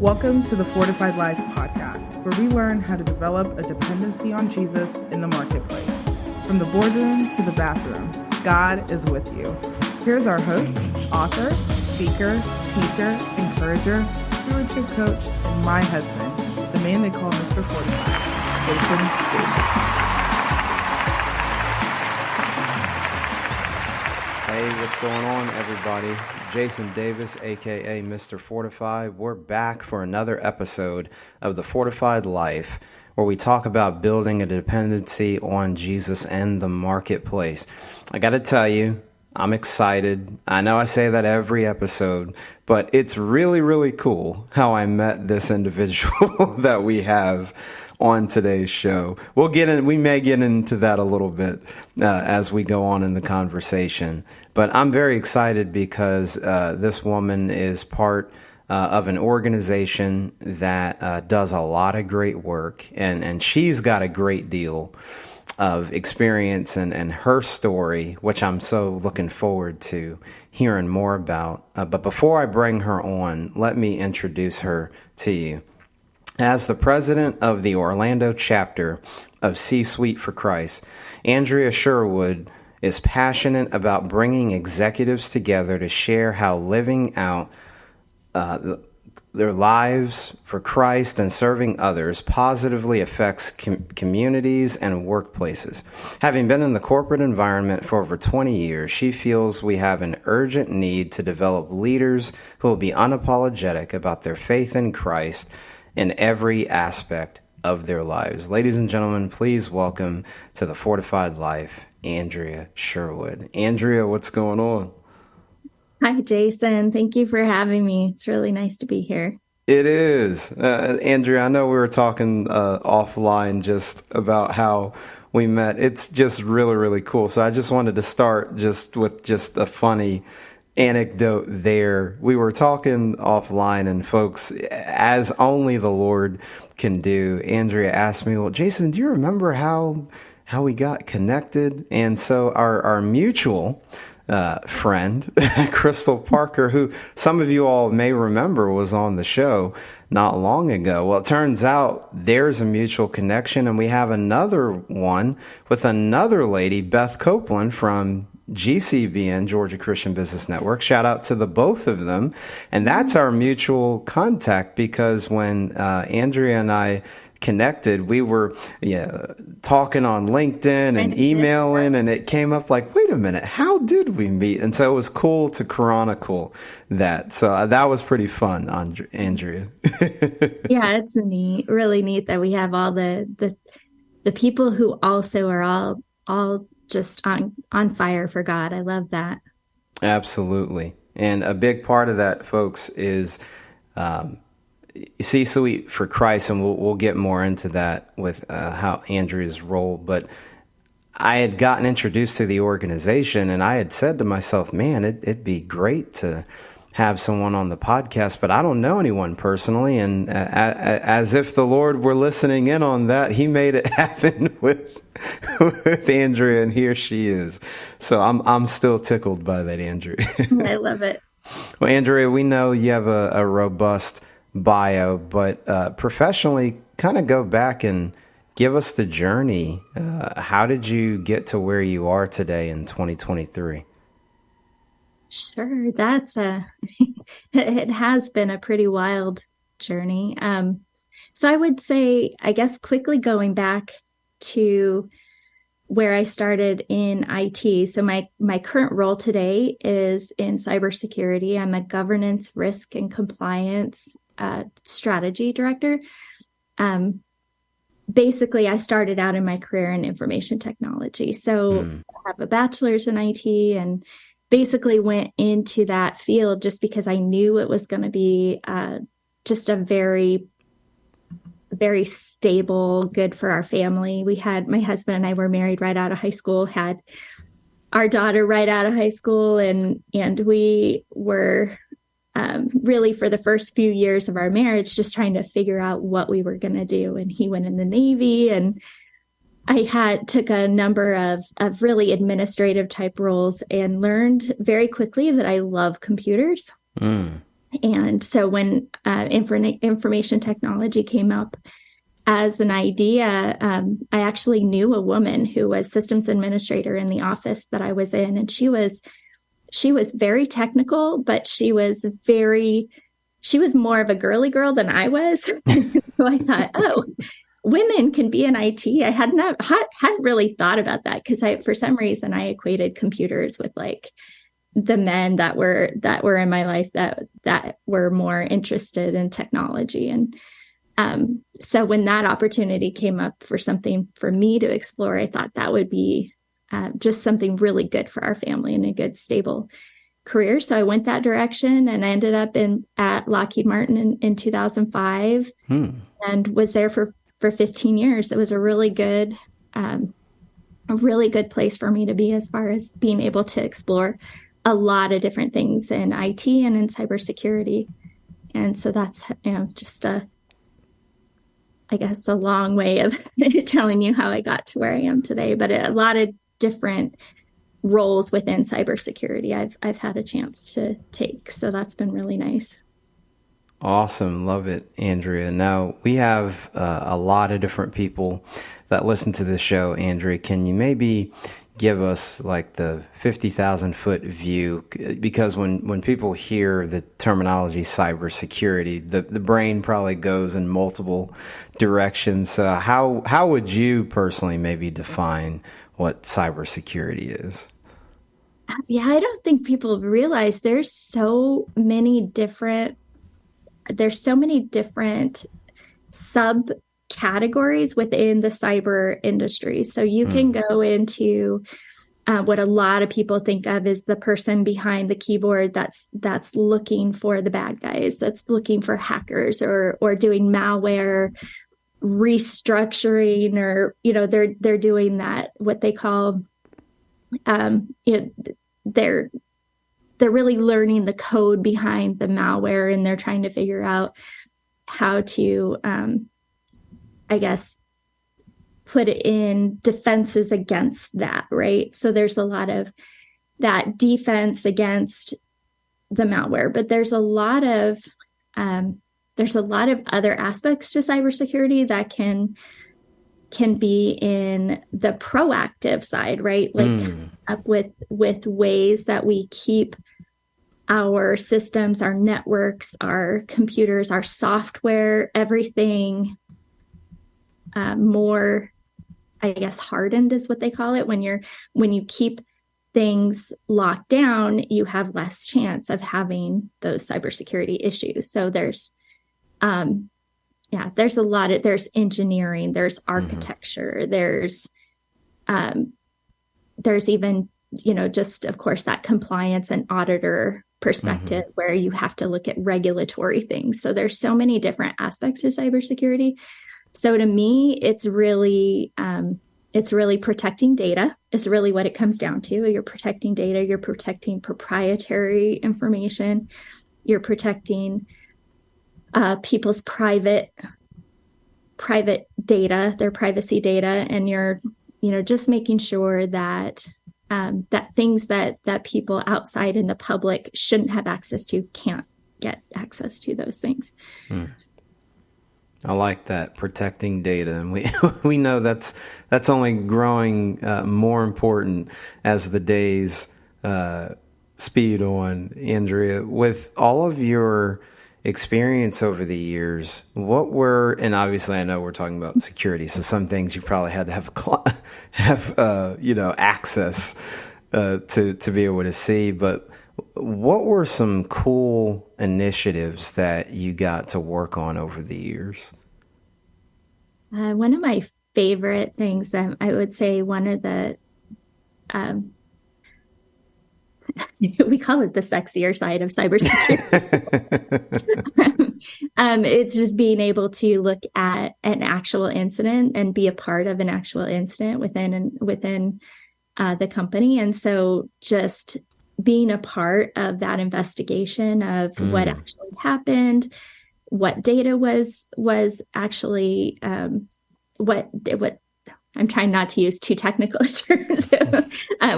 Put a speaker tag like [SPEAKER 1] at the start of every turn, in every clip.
[SPEAKER 1] Welcome to the Fortified Life podcast, where we learn how to develop a dependency on Jesus in the marketplace. From the boardroom to the bathroom, God is with you. Here's our host, author, speaker, teacher, encourager, stewardship coach, and my husband, the man they call Mr. Fortified, Jason Davis.
[SPEAKER 2] Hey, what's going on, everybody? Jason Davis, aka Mr. Fortified. We're back for another episode of the Fortified Life, where we talk about building a dependency on Jesus and the marketplace. I got to tell you, I'm excited. I know I say that every episode, but it's really, really cool how I met this individual that we have on today's show. We may get into that a little bit as we go on in the conversation, but I'm very excited because this woman is part of an organization that does a lot of great work, and she's got a great deal of experience and her story, which I'm so looking forward to hearing more about. But before I bring her on, let me introduce her to you. As the president of the Orlando chapter of C-Suite for Christ, Andrea Sherwood is passionate about bringing executives together to share how living out their lives for Christ and serving others positively affects communities and workplaces. Having been in the corporate environment for over 20 years, she feels we have an urgent need to develop leaders who will be unapologetic about their faith in Christ in every aspect of their lives. Ladies and gentlemen, please welcome to the Fortified Life, Andrea Sherwood. Andrea, what's going on?
[SPEAKER 3] Hi, Jason. Thank you for having me. It's really nice to be here.
[SPEAKER 2] It is. Andrea, I know we were talking offline just about how we met. It's just really, really cool. So I just wanted to start just with just a funny anecdote there. We were talking offline, and folks, as only the Lord can do, Andrea asked me, well, Jason, do you remember how we got connected? And so our mutual friend, Crystal Parker, who some of you all may remember was on the show not long ago. Well, it turns out there's a mutual connection, and we have another one with another lady, Beth Copeland from GCBN, Georgia Christian Business Network. Shout out to the both of them. And that's our mutual contact, because when Andrea and I connected, we were talking on LinkedIn and emailing, and it came up like, wait a minute, how did we meet? And so it was cool to chronicle that. So that was pretty fun, Andrea.
[SPEAKER 3] Yeah, it's neat, really neat that we have all the people who also are all just on fire for God. I love that. Absolutely.
[SPEAKER 2] And a big part of that, folks, is C-Suite for Christ, and we'll get more into that with how Andrea's role. But I had gotten introduced to the organization, and I had said to myself, man, it'd be great to have someone on the podcast, but I don't know anyone personally. And as if the Lord were listening in on that, he made it happen with Andrea, and here she is. So I'm still tickled by that, Andrea.
[SPEAKER 3] I love it.
[SPEAKER 2] Well, Andrea, we know you have a robust bio, but professionally, kind of go back and give us the journey. How did you get to where you are today in 2023?
[SPEAKER 3] Sure, it has been a pretty wild journey. So I would say, I guess, quickly going back to where I started in IT. So my current role today is in cybersecurity. I'm a governance, risk, and compliance strategy director. Basically, I started out in my career in information technology. So I have a bachelor's in IT, and basically went into that field just because I knew it was going to be just a very, very stable, good for our family. My husband and I were married right out of high school, had our daughter right out of high school, and we were really, for the first few years of our marriage, just trying to figure out what we were going to do. And he went in the Navy, and I took a number of really administrative type roles, and learned very quickly that I love computers. And so when information technology came up as an idea, I actually knew a woman who was systems administrator in the office that I was in, and she was very technical, but she was more of a girly girl than I was. So I thought, oh, women can be in IT. I hadn't really thought about that, because for some reason I equated computers with like the men that were in my life that were more interested in technology. And so when that opportunity came up for something for me to explore, I thought that would be just something really good for our family and a good, stable career. So I went that direction, and I ended up at Lockheed Martin in 2005 and was there for 15 years. It was a really good place for me to be, as far as being able to explore a lot of different things in IT and in cybersecurity. And so that's, just I guess a long way of telling you how I got to where I am today, but a lot of different roles within cybersecurity I've had a chance to take. So that's been really nice.
[SPEAKER 2] Awesome. Love it, Andrea. Now, we have a lot of different people that listen to this show. Andrea, can you maybe give us like the 50,000 foot view? Because when people hear the terminology cybersecurity, the brain probably goes in multiple directions. So how would you personally maybe define what cybersecurity is?
[SPEAKER 3] Yeah, I don't think people realize there's so many different subcategories within the cyber industry. So you can go into what a lot of people think of as the person behind the keyboard that's looking for the bad guys, that's looking for hackers or doing malware restructuring, or they're doing that, what they call they're really learning the code behind the malware, and they're trying to figure out how to I guess put in defenses against that, right? So there's a lot of that defense against the malware, but there's a lot of other aspects to cybersecurity that can be in the proactive side, right? Like up with ways that we keep our systems, our networks, our computers, our software, everything more, I guess, hardened is what they call it. When you keep things locked down, you have less chance of having those cybersecurity issues. So there's there's there's engineering, there's architecture, there's even, just of course that compliance and auditor perspective where you have to look at regulatory things. So there's so many different aspects of cybersecurity. So to me, it's really protecting data is really what it comes down to. You're protecting data, you're protecting proprietary information, you're protecting people's private data, their privacy data, and you're, just making sure that that things that people outside in the public shouldn't have access to can't get access to those things.
[SPEAKER 2] I like that, protecting data, and we know that's only growing more important as the days speed on. Andrea, with all of your experience over the years, and obviously I know we're talking about security, so some things you probably had to have access to be able to see, but what were some cool initiatives that you got to work on over the years?
[SPEAKER 3] One of my favorite things, I would say one of the we call it the sexier side of cybersecurity. It's just being able to look at an actual incident and be a part of an actual incident within the company. And so just being a part of that investigation of what actually happened, what data was actually, what I'm trying not to use too technical terms,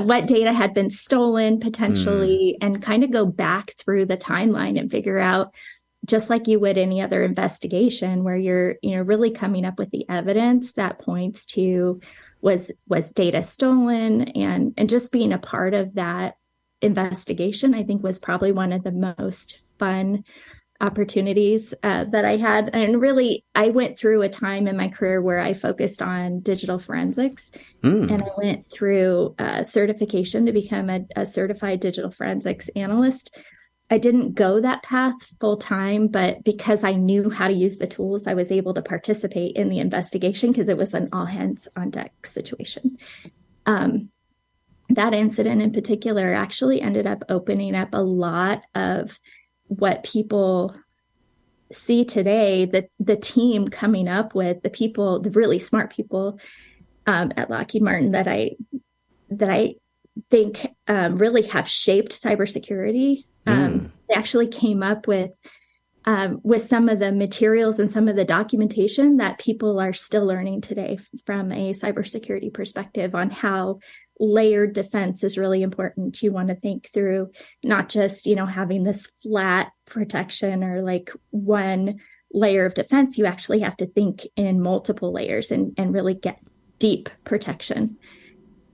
[SPEAKER 3] what data had been stolen potentially, and kind of go back through the timeline and figure out, just like you would any other investigation, where you're, really coming up with the evidence that points to was data stolen, and just being a part of that investigation, I think, was probably one of the most fun opportunities that I had. And really, I went through a time in my career where I focused on digital forensics, and I went through certification to become a certified digital forensics analyst. I didn't go that path full time, but because I knew how to use the tools, I was able to participate in the investigation because it was an all hands on deck situation. That incident in particular actually ended up opening up a lot of what people see today, the team coming up with, the really smart people at Lockheed Martin that I think really have shaped cybersecurity. They actually came up with some of the materials and some of the documentation that people are still learning today from a cybersecurity perspective on how layered defense is really important. You want to think through not just, having this flat protection or like one layer of defense. You actually have to think in multiple layers and really get deep protection.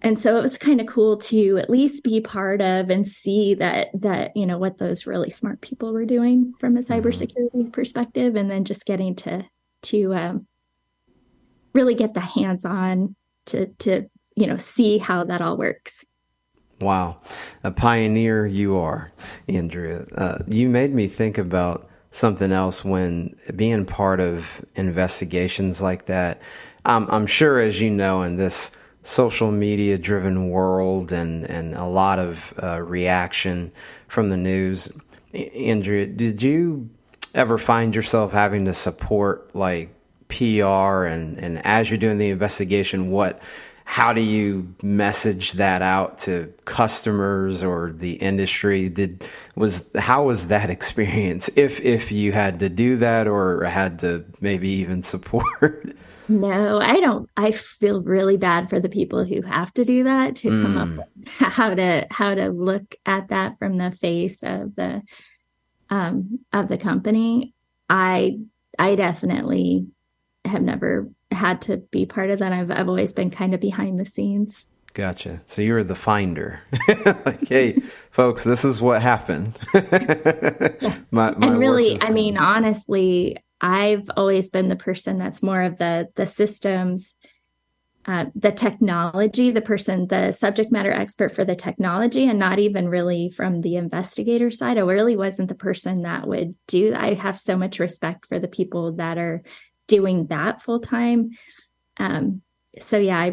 [SPEAKER 3] And so it was kind of cool to at least be part of and see that what those really smart people were doing from a cybersecurity perspective, and then just getting to really get the hands-on to see how that all works.
[SPEAKER 2] Wow. A pioneer you are, Andrea. You made me think about something else when being part of investigations like that. I'm sure, as you know, in this social media driven world and a lot of reaction from the news, Andrea, did you ever find yourself having to support like PR and as you're doing the investigation, how do you message that out to customers or the industry? How was that experience, if you had to do that or had to maybe even support?
[SPEAKER 3] No, I don't. I feel really bad for the people who have to do that, to come up with how to look at that from the face of the company. I definitely have never had to be part of that. I've always been kind of behind the scenes.
[SPEAKER 2] Gotcha. So you're the finder. Like, hey, folks, this is what happened. my
[SPEAKER 3] and really, honestly, I've always been the person that's more of the systems, the technology, the subject matter expert for the technology, and not even really from the investigator side. I really wasn't the person that would do that. I have so much respect for the people that are doing that full time. So yeah,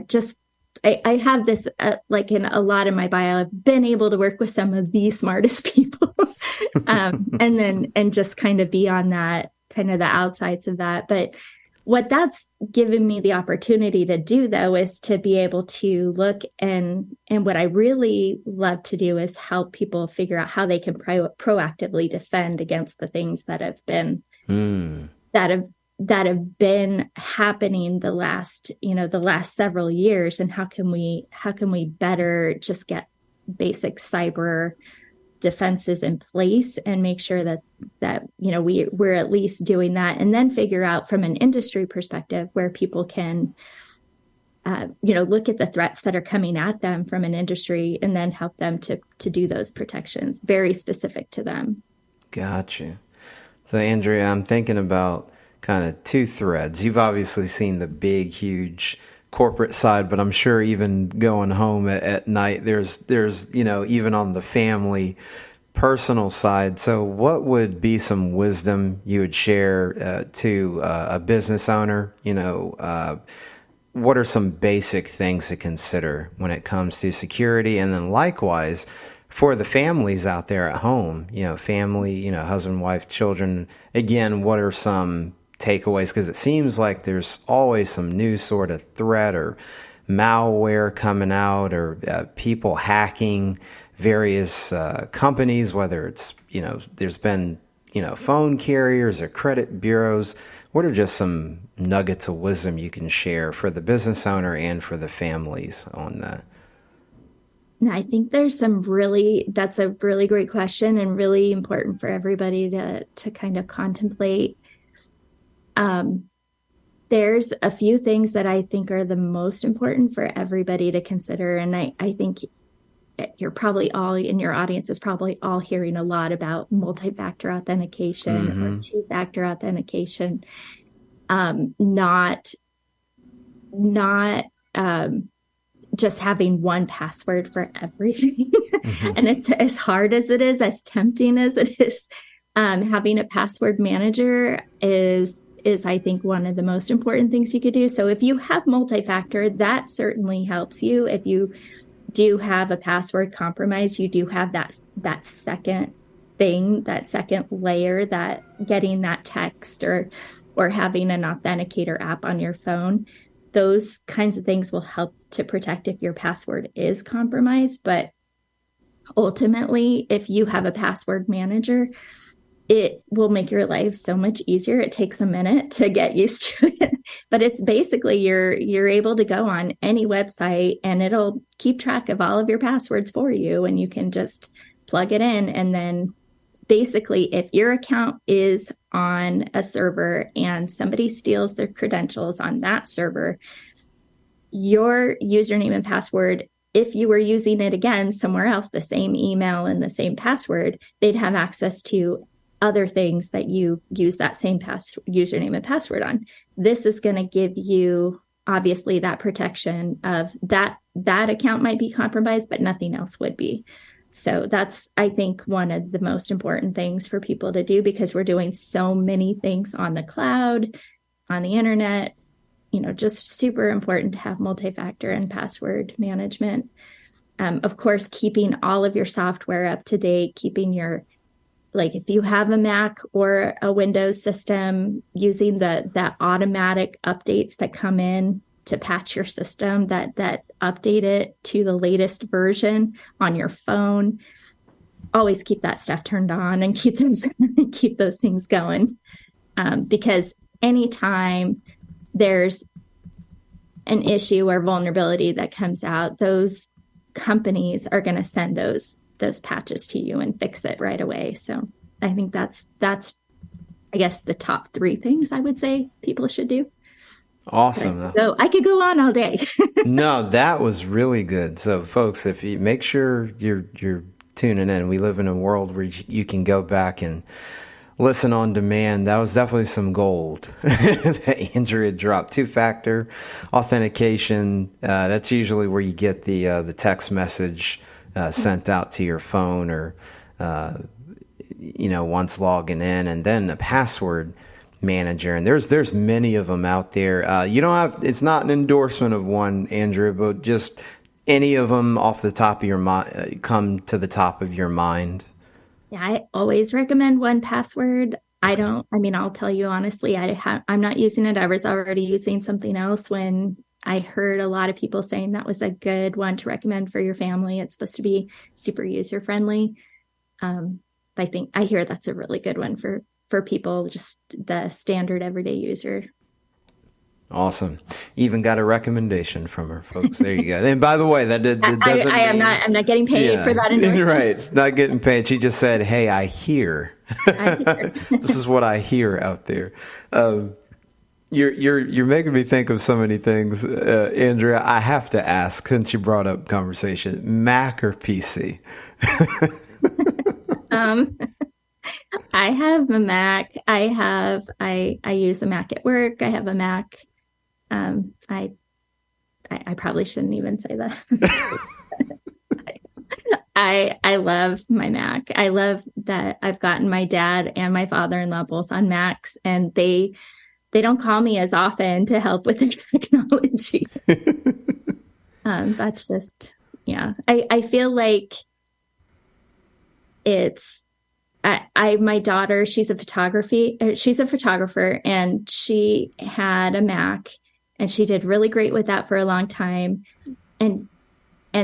[SPEAKER 3] I have this, like in a lot of my bio, I've been able to work with some of the smartest people, and just kind of be on that, kind of the outsides of that. But what that's given me the opportunity to do, though, is to be able to look and what I really love to do is help people figure out how they can proactively defend against the things that have been that have been happening the last several years, and how can we better just get basic cyber defenses in place and make sure that we're at least doing that, and then figure out from an industry perspective where people can look at the threats that are coming at them from an industry, and then help them to do those protections very specific to them.
[SPEAKER 2] Gotcha. So Andrea, I'm thinking about kind of two threads. You've obviously seen the big, huge corporate side, but I'm sure even going home at night, there's even on the family, personal side. So what would be some wisdom you would share to a business owner? What are some basic things to consider when it comes to security? And then likewise, for the families out there at home, family, husband, wife, children, again, what are some takeaways? Because it seems like there's always some new sort of threat or malware coming out, or people hacking various companies, whether it's, there's been phone carriers or credit bureaus? What are just some nuggets of wisdom you can share for the business owner and for the families on that?
[SPEAKER 3] I think there's that's a really great question and really important for everybody to kind of contemplate. There's a few things that I think are the most important for everybody to consider. And I think you're probably all in your audience is probably all hearing a lot about multi-factor authentication or two-factor authentication. Not just having one password for everything. And it's as hard as it is, as tempting as it is, having a password manager is I think one of the most important things you could do. So if you have multi-factor, that certainly helps you. If you do have a password compromise, you do have that second thing, that second layer, that getting that text or having an authenticator app on your phone. Those kinds of things will help to protect if your password is compromised. But ultimately, if you have a password manager, it will make your life so much easier. It takes a minute to get used to it, but it's basically you're able to go on any website and it'll keep track of all of your passwords for you, and you can just plug it in. And then basically, if your account is on a server and somebody steals their credentials on that server, your username and password, if you were using it again somewhere else, the same email and the same password, they'd have access to other things that you use that same username and password on. This is going to give you, obviously, that protection of that account might be compromised, but nothing else would be. So that's, I think, one of the most important things for people to do, because we're doing so many things on the cloud, on the internet, just super important to have multi-factor and password management. Of course, keeping all of your software up to date, keeping if you have a Mac or a Windows system, using that automatic updates that come in to patch your system, that update it to the latest version on your phone. Always keep that stuff turned on and keep those things going. Because anytime there's an issue or vulnerability that comes out, those companies are going to send those patches to you and fix it right away. So I think that's I guess the top 3 things I would say people should do.
[SPEAKER 2] Awesome.
[SPEAKER 3] So I could go on all day.
[SPEAKER 2] No, that was really good. So folks, if you make sure you're tuning in, we live in a world where you can go back and listen on demand. That was definitely some gold that Andrea dropped. 2-factor authentication. That's usually where you get the text message sent out to your phone, or once logging in, and then a password manager. And there's many of them out there. It's not an endorsement of one, Andrea, but just any of them off the top of your mind come to the top of your mind.
[SPEAKER 3] Yeah, I always recommend 1Password. I'll tell you honestly, I'm not using it. I was already using something else when I heard a lot of people saying that was a good one to recommend for your family. It's supposed to be super user friendly. I hear that's a really good one for people, just the standard everyday user.
[SPEAKER 2] Awesome. Even got a recommendation from her, folks. There you go. And by the way, that doesn't
[SPEAKER 3] I'm not getting paid for that endorsement.
[SPEAKER 2] Right. It's not getting paid. She just said, hey, I hear. This is what I hear out there. You're making me think of so many things, Andrea. I have to ask, since you brought up conversation, Mac or PC?
[SPEAKER 3] I have a Mac. I use a Mac at work. I have a Mac. I probably shouldn't even say that. I love my Mac. I love that I've gotten my dad and my father-in-law both on Macs, and they don't call me as often to help with their technology. That's just, yeah. I feel like it's, my daughter, she's a photographer, and she had a Mac, and she did really great with that for a long time. And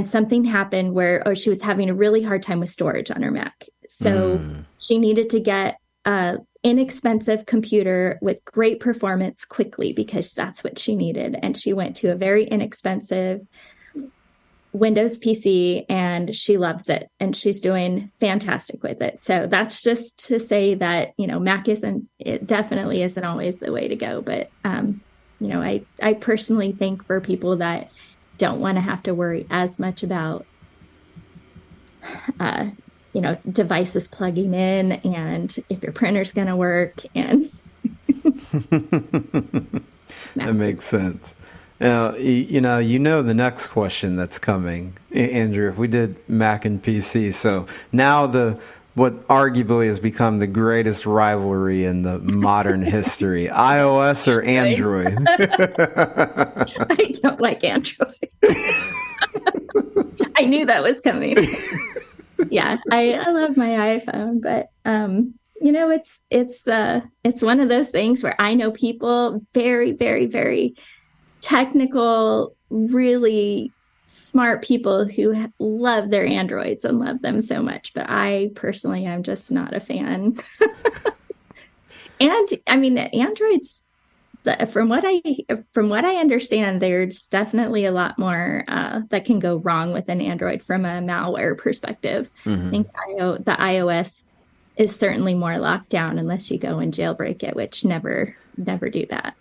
[SPEAKER 3] something happened where she was having a really hard time with storage on her Mac. So she needed to get a inexpensive computer with great performance quickly, because that's what she needed. And she went to a very inexpensive Windows PC, and she loves it, and she's doing fantastic with it. So that's just to say that, Mac it definitely isn't always the way to go. But, I personally think for people that don't want to have to worry as much about, devices plugging in and if your printer's going to work, and
[SPEAKER 2] that makes sense. Now, the next question that's coming, Andrew, if we did Mac and PC. So now what arguably has become the greatest rivalry in the modern history, iOS or Android?
[SPEAKER 3] I don't like Android. I knew that was coming. Yeah, I love my iPhone, but it's one of those things where I know people, very, very, very technical, really smart people who love their Androids and love them so much, but I personally am just not a fan. And I mean, Androids, from what I understand, there's definitely a lot more that can go wrong with an Android from a malware perspective. Mm-hmm. I think the iOS is certainly more locked down unless you go and jailbreak it, which never do that.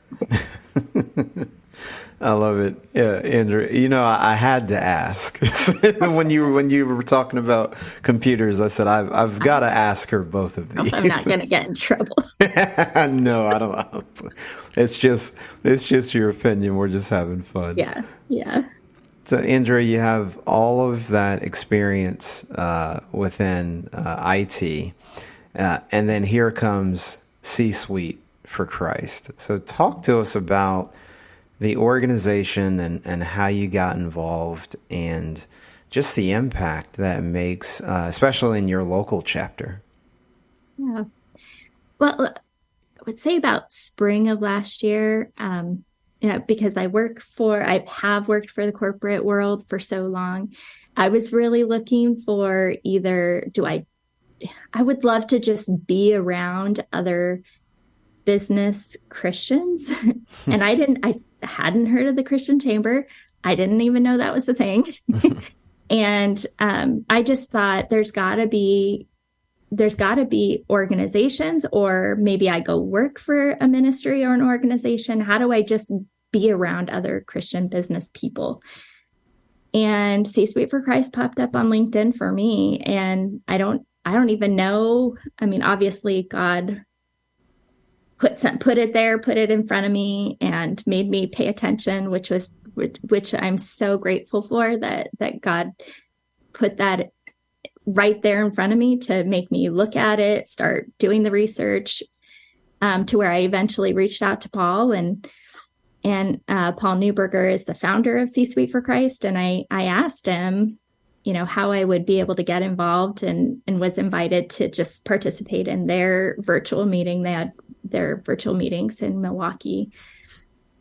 [SPEAKER 2] I love it. Yeah, Andrew, I had to ask when you were talking about computers. I said, I've got to ask her both of these.
[SPEAKER 3] I'm not going to get in trouble.
[SPEAKER 2] No, I don't. It's just your opinion. We're just having fun.
[SPEAKER 3] Yeah.
[SPEAKER 2] So, Andrea, you have all of that experience within IT, and then here comes C-Suite for Christ. So, talk to us about the organization and how you got involved, and just the impact that it makes, especially in your local chapter.
[SPEAKER 3] Yeah. Well, I would say about spring of last year, because I have worked for the corporate world for so long. I was really looking for I would love to just be around other business Christians. And I hadn't heard of the Christian Chamber. I didn't even know that was a thing. And I just thought there's got to be organizations, or maybe I go work for a ministry or an organization. How do I just be around other Christian business people? And C-Suite for Christ popped up on LinkedIn for me. And I don't even know. I mean, obviously God put it there, put it in front of me, and made me pay attention, which I'm so grateful for, that God put that right there in front of me to make me look at it, start doing the research, to where I eventually reached out to Paul, and Paul Newberger is the founder of C-Suite for Christ. And I asked him, how I would be able to get involved, and was invited to just participate in their virtual meeting. They had their virtual meetings in Milwaukee.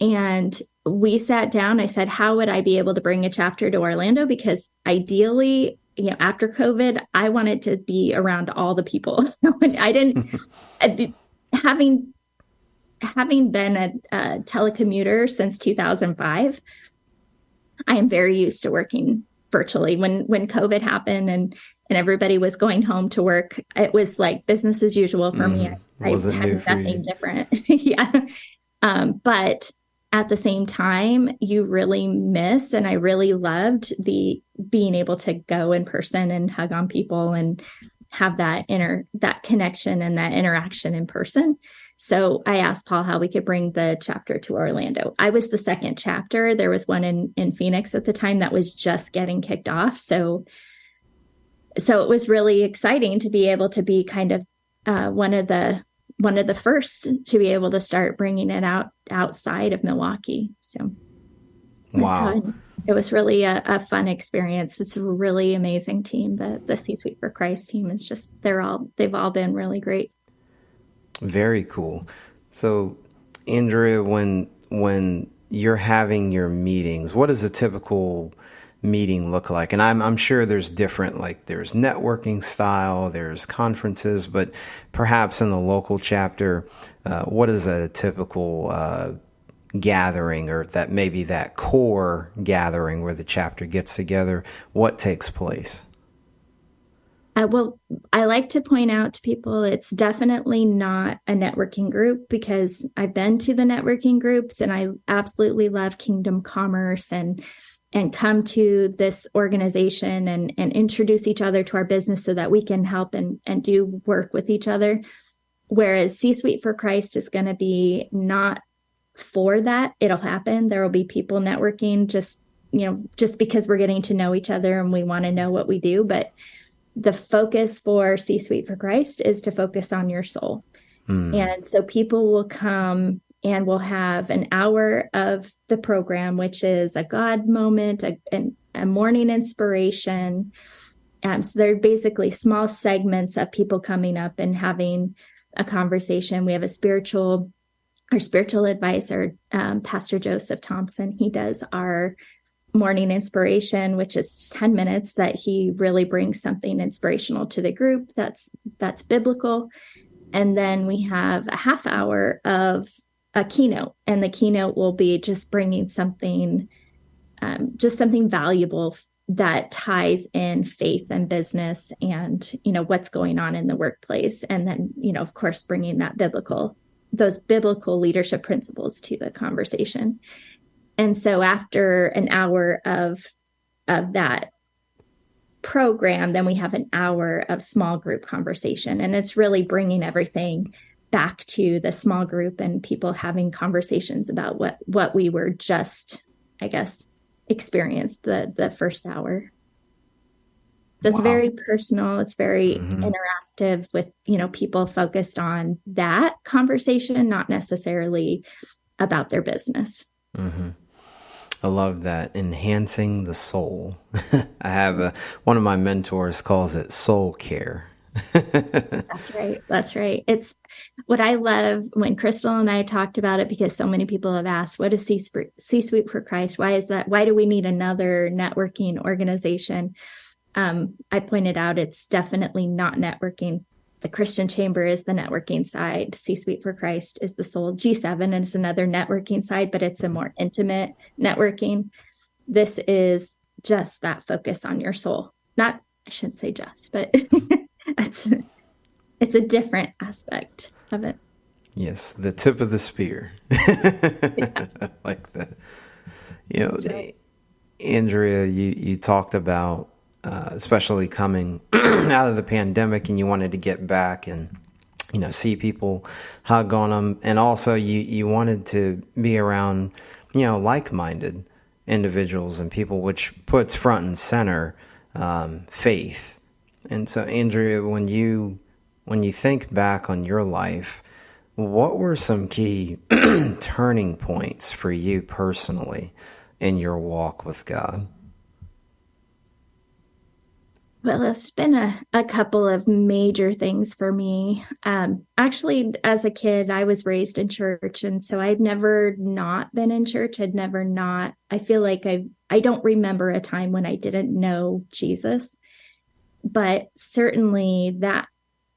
[SPEAKER 3] And we sat down. I said, how would I be able to bring a chapter to Orlando? Because ideally, after COVID, I wanted to be around all the people. I didn't, having been a telecommuter since 2005, I am very used to working virtually. When COVID happened and everybody was going home to work, it was like business as usual for me. I had nothing different. Yeah. But at the same time, you really miss, and I really loved being able to go in person and hug on people and have that connection and that interaction in person. So I asked Paul how we could bring the chapter to Orlando. I was the second chapter. There was one in Phoenix at the time that was just getting kicked off. So it was really exciting to be able to be kind of one of the first to be able to start bringing it outside of Milwaukee. So
[SPEAKER 2] wow,
[SPEAKER 3] it was really a fun experience. It's a really amazing team. The C-Suite for Christ team is just, they've all been really great.
[SPEAKER 2] Very cool. So, Andrea, when you're having your meetings, what is a typical meeting look like? And I'm sure there's different, like there's networking style, there's conferences, but perhaps in the local chapter, what is a typical gathering, or that maybe that core gathering where the chapter gets together? What takes place?
[SPEAKER 3] Well, I like to point out to people it's definitely not a networking group, because I've been to the networking groups and I absolutely love Kingdom Commerce and come to this organization and introduce each other to our business so that we can help and do work with each other. Whereas C-Suite for Christ is going to be not for that. It'll happen. There will be people networking just because we're getting to know each other and we want to know what we do. But the focus for C-Suite for Christ is to focus on your soul. And so people will come and we'll have an hour of the program, which is a God moment, a morning inspiration. So they're basically small segments of people coming up and having a conversation. We have our spiritual advisor, Pastor Joseph Thompson. He does our morning inspiration, which is 10 minutes that he really brings something inspirational to the group that's biblical. And then we have a half hour of a keynote, and the keynote will be just bringing something valuable that ties in faith and business and, what's going on in the workplace. And then, of course, bringing those biblical leadership principles to the conversation. And so after an hour of that program, then we have an hour of small group conversation. And it's really bringing everything back to the small group and people having conversations about what we were just, I guess, experienced the first hour. So it's very personal. It's very interactive with, people focused on that conversation, not necessarily about their business.
[SPEAKER 2] Mm-hmm. I love that. Enhancing the soul. I have one of my mentors calls it soul care.
[SPEAKER 3] That's right. It's what I love when Crystal and I talked about it, because so many people have asked, what is C-Suite for Christ? Why is that? Why do we need another networking organization? I pointed out it's definitely not networking. The Christian Chamber is the networking side. C-Suite for Christ is the soul. G7 is another networking side, but it's a more intimate networking. This is just that focus on your soul. I shouldn't say just, but it's a different aspect of it.
[SPEAKER 2] Yes, the tip of the spear. Yeah. Like that. Right. Andrea, you talked about especially coming out of the pandemic, and you wanted to get back and see people, hug on them, and also you wanted to be around like-minded individuals and people, which puts front and center faith. And so, Andrea, when you think back on your life, what were some key turning points for you personally in your walk with God?
[SPEAKER 3] Well, it's been a couple of major things for me. Actually, as a kid, I was raised in church. And so I'd never not been in church. I feel like I don't remember a time when I didn't know Jesus. But certainly that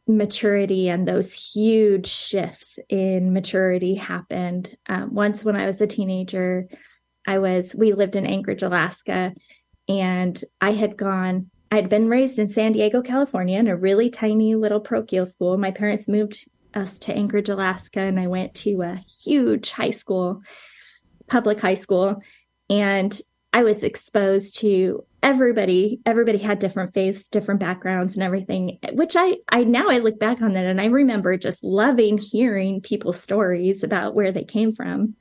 [SPEAKER 3] maturity and those huge shifts in maturity happened. Once when I was a teenager, we lived in Anchorage, Alaska, and I had been raised in San Diego, California, in a really tiny little parochial school. My parents moved us to Anchorage, Alaska, and I went to a huge high school, public high school, and I was exposed to everybody. Everybody had different faiths, different backgrounds and everything, which I now I look back on that and I remember just loving hearing people's stories about where they came from.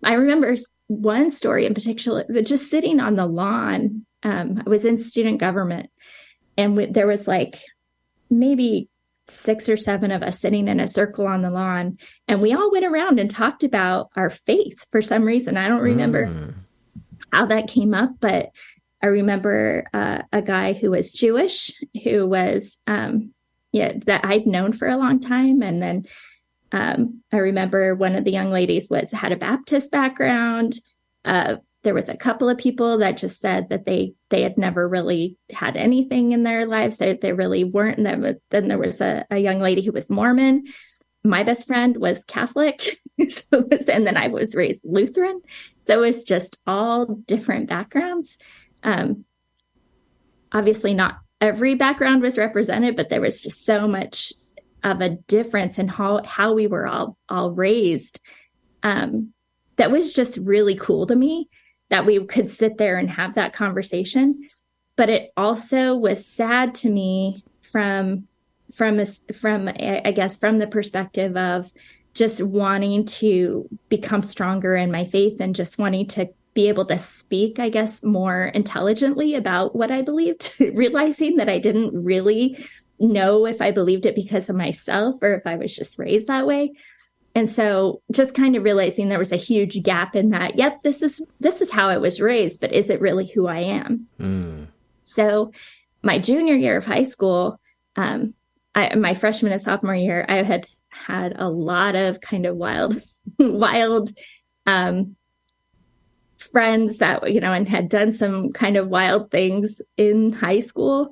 [SPEAKER 3] I remember one story in particular, just sitting on the lawn. I was in student government, and there was like maybe 6 or 7 of us sitting in a circle on the lawn, and we all went around and talked about our faith for some reason. I don't remember how that came up, but I remember a guy who was Jewish, who was, that I'd known for a long time. And then I remember one of the young ladies had a Baptist background. There was a couple of people that just said that they had never really had anything in their lives, that they really weren't. And then there was a young lady who was Mormon. My best friend was Catholic. And then I was raised Lutheran. So it was just all different backgrounds. Obviously not every background was represented, but there was just so much of a difference in how we were all raised. That was just really cool to me, that we could sit there and have that conversation. But it also was sad to me from the perspective of just wanting to become stronger in my faith and just wanting to be able to speak, I guess, more intelligently about what I believed, realizing that I didn't really know if I believed it because of myself or if I was just raised that way. And so just kind of realizing there was a huge gap in that. Yep, this is how I was raised, but is it really who I am? So my junior year of high school, my freshman and sophomore year, I had a lot of kind of wild friends that, and had done some kind of wild things in high school.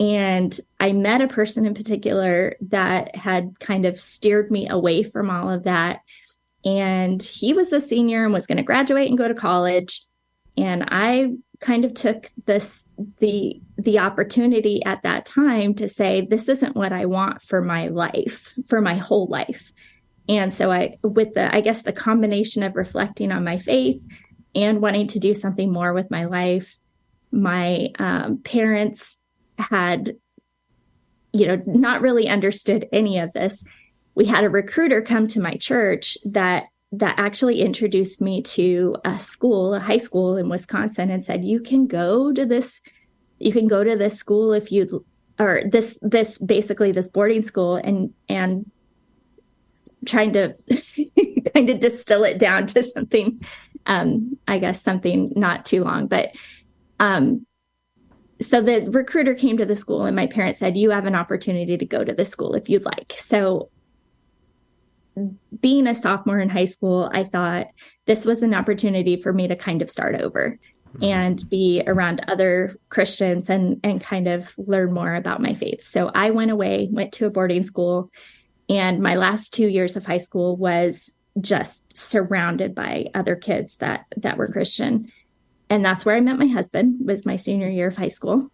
[SPEAKER 3] And I met a person in particular that had kind of steered me away from all of that. And he was a senior and was going to graduate and go to college. And I kind of took the opportunity at that time to say, this isn't what I want for my life, for my whole life. And so the combination of reflecting on my faith and wanting to do something more with my life, my parents had, not really understood any of this. We had a recruiter come to my church that actually introduced me to a high school in Wisconsin, and said, you can go to this school if you, or this boarding school, and trying to kind of distill it down to something, something not too long, but, so the recruiter came to the school, and my parents said, you have an opportunity to go to this school if you'd like. So being a sophomore in high school, I thought this was an opportunity for me to kind of start over and be around other Christians and kind of learn more about my faith. So I went to a boarding school, and my last 2 years of high school was just surrounded by other kids that were Christian. And that's where I met my husband, was my senior year of high school.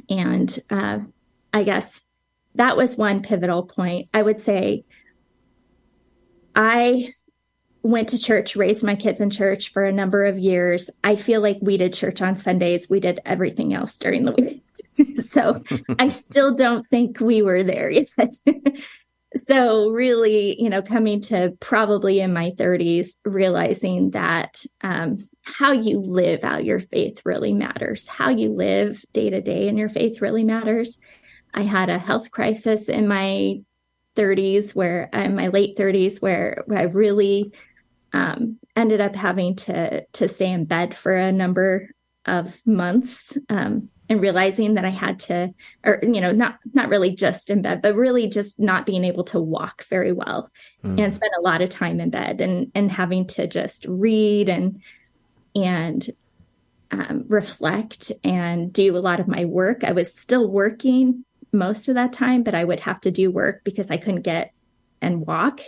[SPEAKER 3] And I guess that was one pivotal point. I would say I went to church, raised my kids in church for a number of years. I feel like we did church on Sundays. We did everything else during the week. So I still don't think we were there yet. So really, coming to probably in my 30s, realizing that how you live out your faith really matters. How you live day to day in your faith really matters. I had a health crisis in my late 30s, where I really ended up having to stay in bed for a number of months, and realizing that I had to, not really just in bed, but really just not being able to walk very well, and spend a lot of time in bed, and having to just read and reflect and do a lot of my work. I was still working most of that time, but I would have to do work because I couldn't get and walk.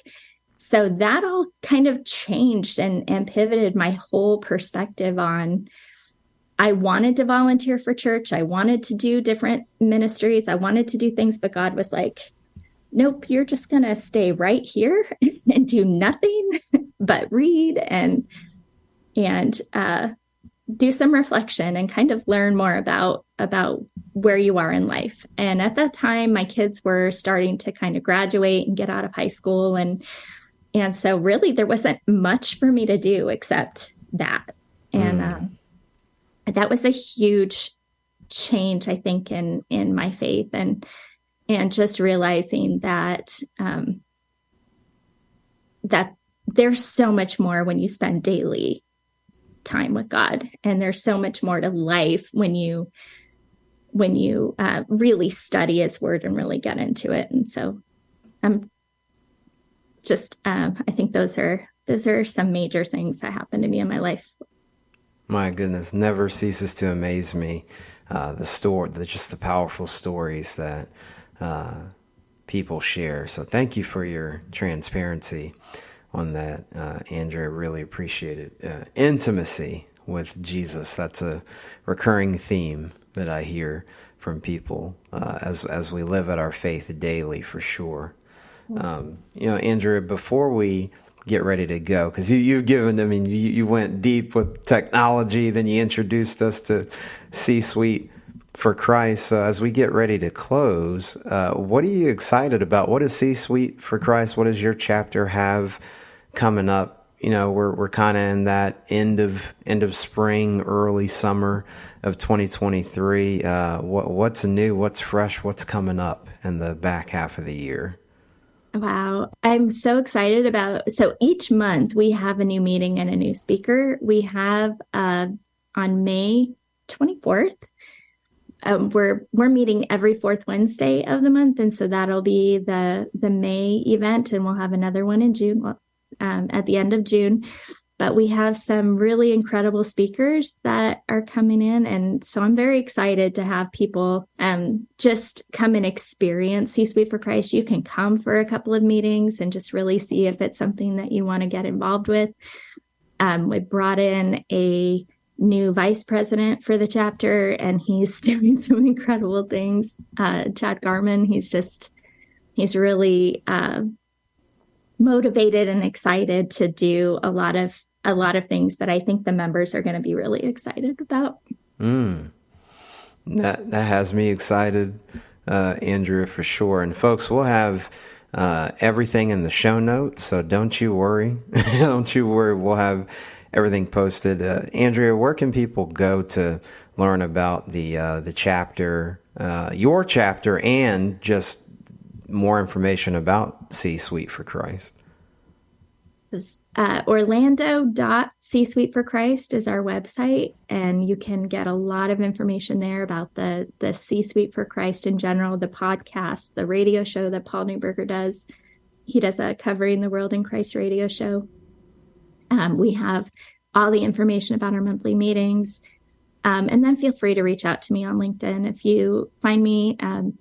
[SPEAKER 3] So that all kind of changed and pivoted my whole perspective on, I wanted to volunteer for church. I wanted to do different ministries. I wanted to do things, but God was like, nope, you're just going to stay right here and do nothing but read and do some reflection and kind of learn more about where you are in life. And at that time, my kids were starting to kind of graduate and get out of high school. And so really there wasn't much for me to do except that. And that was a huge change, I think, in my faith, and just realizing that that there's so much more when you spend daily time with God, and there's so much more to life when you really study His Word and really get into it. And so I'm just I think those are some major things that happened to me in my life.
[SPEAKER 2] My goodness, never ceases to amaze me. Just the powerful stories that people share. So thank you for your transparency on that, Andrea. Really appreciate it. Intimacy with Jesus. That's a recurring theme that I hear from people as we live at our faith daily, for sure. Andrea, before we get ready to go, because you've given, you went deep with technology, then you introduced us to C-Suite for Christ. So as we get ready to close, what are you excited about? What is C-Suite for Christ? What does your chapter have coming up? We're kind of in that end of spring, early summer of 2023. What's new? What's fresh? What's coming up in the back half of the year?
[SPEAKER 3] Wow. I'm so excited so each month we have a new meeting and a new speaker. We have on May 24th, we're meeting every fourth Wednesday of the month. And so that'll be the May event, and we'll have another one in June, at the end of June. But we have some really incredible speakers that are coming in. And so I'm very excited to have people just come and experience C-Suite for Christ. You can come for a couple of meetings and just really see if it's something that you want to get involved with. We brought in a new vice president for the chapter, and he's doing some incredible things. Chad Garman, he's really motivated and excited to do a lot of things that I think the members are going to be really excited about.
[SPEAKER 2] That has me excited, Andrea, for sure. And folks, we'll have everything in the show notes, so don't you worry. Don't you worry. We'll have everything posted. Andrea, where can people go to learn about the chapter, your chapter, and just more information about C-Suite for Christ?
[SPEAKER 3] Orlando.C-Suite for Christ is our website, and you can get a lot of information there about the C-Suite for Christ in general, the podcast, the radio show that Paul Newberger does. He does a Covering the World in Christ radio show. We have all the information about our monthly meetings. And then feel free to reach out to me on LinkedIn. If you find me on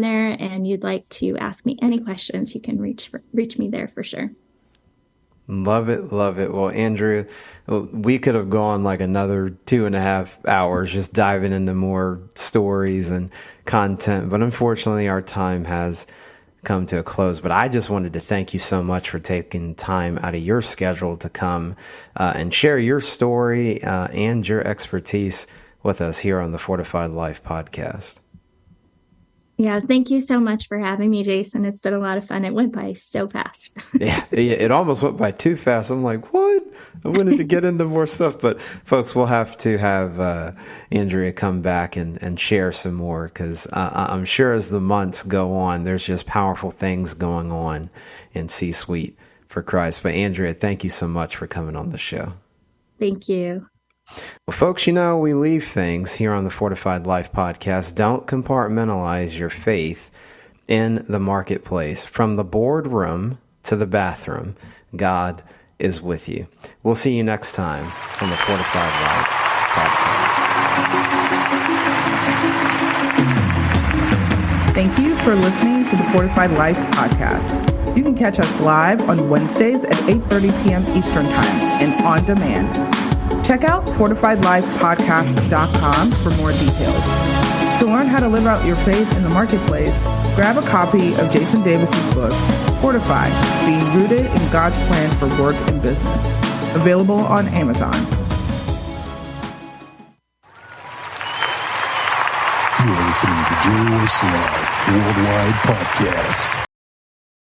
[SPEAKER 3] there and you'd like to ask me any questions, you can reach me there for sure.
[SPEAKER 2] Love it. Well, Andrea, we could have gone like another 2.5 hours just diving into more stories and content, but unfortunately our time has come to a close. But I just wanted to thank you so much for taking time out of your schedule to come and share your story and your expertise with us here on the Fortified Life podcast.
[SPEAKER 3] Yeah, thank you so much for having me, Jason. It's been a lot of fun. It went by so fast.
[SPEAKER 2] Yeah, it almost went by too fast. I'm like, what? I wanted to get into more stuff. But folks, we'll have to have Andrea come back and share some more, because I'm sure as the months go on, there's just powerful things going on in C-Suite for Christ. But Andrea, thank you so much for coming on the show.
[SPEAKER 3] Thank you.
[SPEAKER 2] Well, folks, we leave things here on the Fortified Life podcast. Don't compartmentalize your faith in the marketplace. From the boardroom to the bathroom, God is with you. We'll see you next time on the Fortified Life podcast.
[SPEAKER 1] Thank you for listening to the Fortified Life podcast. You can catch us live on Wednesdays at 8:30 p.m. Eastern Time and on demand. Check out fortifiedlifepodcast.com for more details. To learn how to live out your faith in the marketplace, grab a copy of Jason Davis's book, Fortified, Being Rooted in God's Plan for Work and Business, available on Amazon.
[SPEAKER 4] You're listening to Joe's Live Worldwide Podcast.